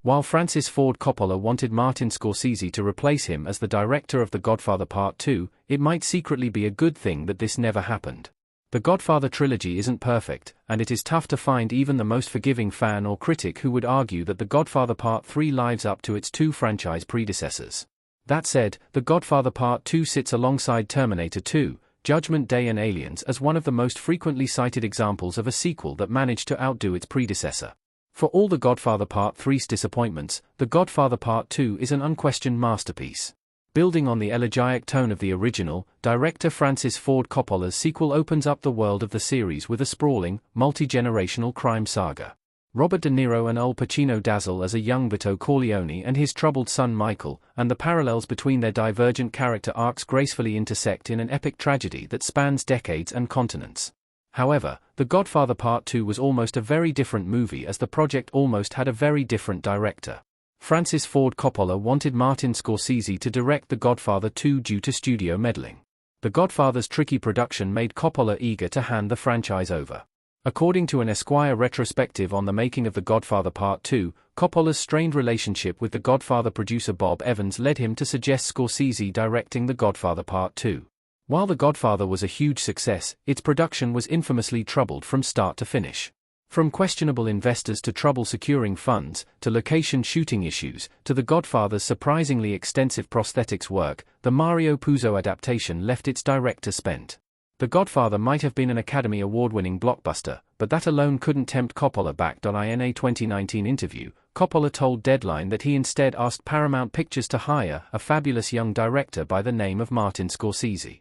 While Francis Ford Coppola wanted Martin Scorsese to replace him as the director of The Godfather Part 2, it might secretly be a good thing that this never happened. The Godfather trilogy isn't perfect, and it is tough to find even the most forgiving fan or critic who would argue that The Godfather Part 3 lives up to its two franchise predecessors. That said, The Godfather Part 2 sits alongside Terminator 2, Judgment Day and Aliens as one of the most frequently cited examples of a sequel that managed to outdo its predecessor. For all The Godfather Part 3's disappointments, The Godfather Part 2 is an unquestioned masterpiece. Building on the elegiac tone of the original, director Francis Ford Coppola's sequel opens up the world of the series with a sprawling, multi-generational crime saga. Robert De Niro and Al Pacino dazzle as a young Vito Corleone and his troubled son Michael, and the parallels between their divergent character arcs gracefully intersect in an epic tragedy that spans decades and continents. However, The Godfather Part 2 was almost a very different movie as the project almost had a very different director. Francis Ford Coppola wanted Martin Scorsese to direct The Godfather 2 due to studio meddling. The Godfather's tricky production made Coppola eager to hand the franchise over. According to an Esquire retrospective on the making of The Godfather Part 2, Coppola's strained relationship with The Godfather producer Bob Evans led him to suggest Scorsese directing The Godfather Part 2. While The Godfather was a huge success, its production was infamously troubled from start to finish. From questionable investors to trouble securing funds, to location shooting issues, to The Godfather's surprisingly extensive prosthetics work, the Mario Puzo adaptation left its director spent. The Godfather might have been an Academy Award-winning blockbuster, but that alone couldn't tempt Coppola back. In a 2019 interview, Coppola told Deadline that he instead asked Paramount Pictures to hire a fabulous young director by the name of Martin Scorsese.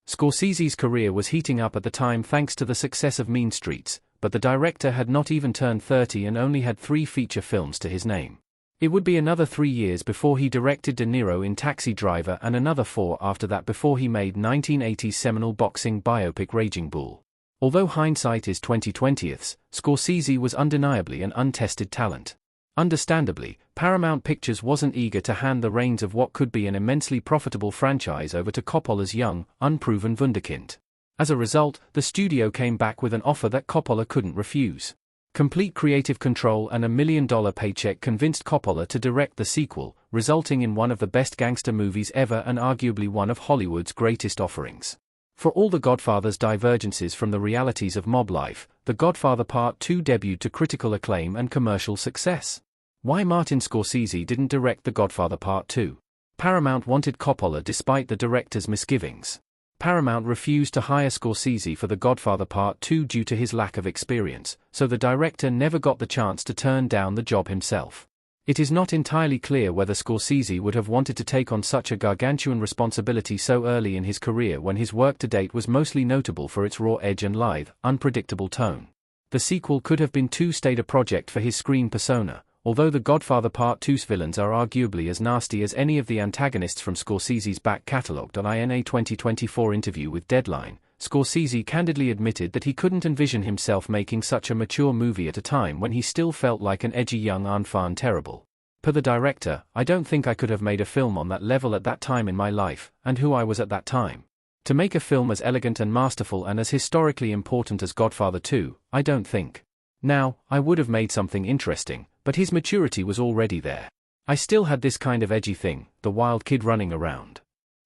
Scorsese's career was heating up at the time thanks to the success of Mean Streets, but the director had not even turned 30 and only had 3 feature films to his name. It would be another 3 years before he directed De Niro in Taxi Driver and another 4 after that before he made 1980's seminal boxing biopic Raging Bull. Although hindsight is 20/20, Scorsese was undeniably an untested talent. Understandably, Paramount Pictures wasn't eager to hand the reins of what could be an immensely profitable franchise over to Coppola's young, unproven wunderkind. As a result, the studio came back with an offer that Coppola couldn't refuse. Complete creative control and $1 million paycheck convinced Coppola to direct the sequel, resulting in one of the best gangster movies ever and arguably one of Hollywood's greatest offerings. For all The Godfather's divergences from the realities of mob life, The Godfather Part 2 debuted to critical acclaim and commercial success. Why Martin Scorsese didn't direct The Godfather Part 2? Paramount wanted Coppola despite the director's misgivings. Paramount refused to hire Scorsese for The Godfather Part 2 due to his lack of experience, so the director never got the chance to turn down the job himself. It is not entirely clear whether Scorsese would have wanted to take on such a gargantuan responsibility so early in his career when his work to date was mostly notable for its raw edge and lithe, unpredictable tone. The sequel could have been too staid a project for his screen persona. Although The Godfather Part 2's villains are arguably as nasty as any of the antagonists from Scorsese's back catalogue. In a 2024 interview with Deadline, Scorsese candidly admitted that he couldn't envision himself making such a mature movie at a time when he still felt like an edgy young enfant terrible. Per the director, "I don't think I could have made a film on that level at that time in my life, and who I was at that time. To make a film as elegant and masterful and as historically important as Godfather 2, I don't think. Now, I would have made something interesting, but his maturity was already there. I still had this kind of edgy thing, the wild kid running around."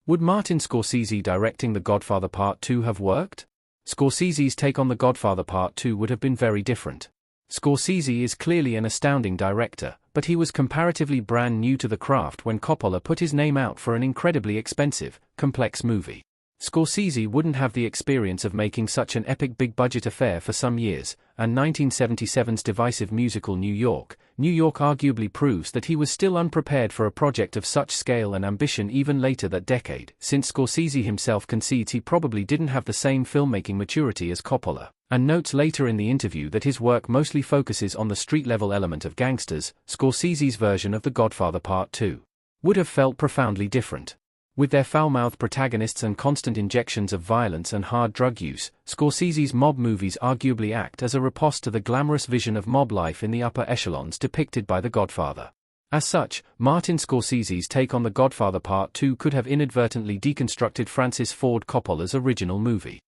Would Martin Scorsese directing The Godfather Part 2 have worked? Scorsese's take on The Godfather Part 2 would have been very different. Scorsese is clearly an astounding director, but he was comparatively brand new to the craft when Coppola put his name out for an incredibly expensive, complex movie. Scorsese wouldn't have the experience of making such an epic big-budget affair for some years, and 1977's divisive musical New York arguably proves that he was still unprepared for a project of such scale and ambition even later that decade, since Scorsese himself concedes he probably didn't have the same filmmaking maturity as Coppola, and notes later in the interview that his work mostly focuses on the street-level element of gangsters. Scorsese's version of The Godfather Part 2 would have felt profoundly different. With their foul-mouthed protagonists and constant injections of violence and hard drug use, Scorsese's mob movies arguably act as a riposte to the glamorous vision of mob life in the upper echelons depicted by The Godfather. As such, Martin Scorsese's take on The Godfather Part 2 could have inadvertently deconstructed Francis Ford Coppola's original movie.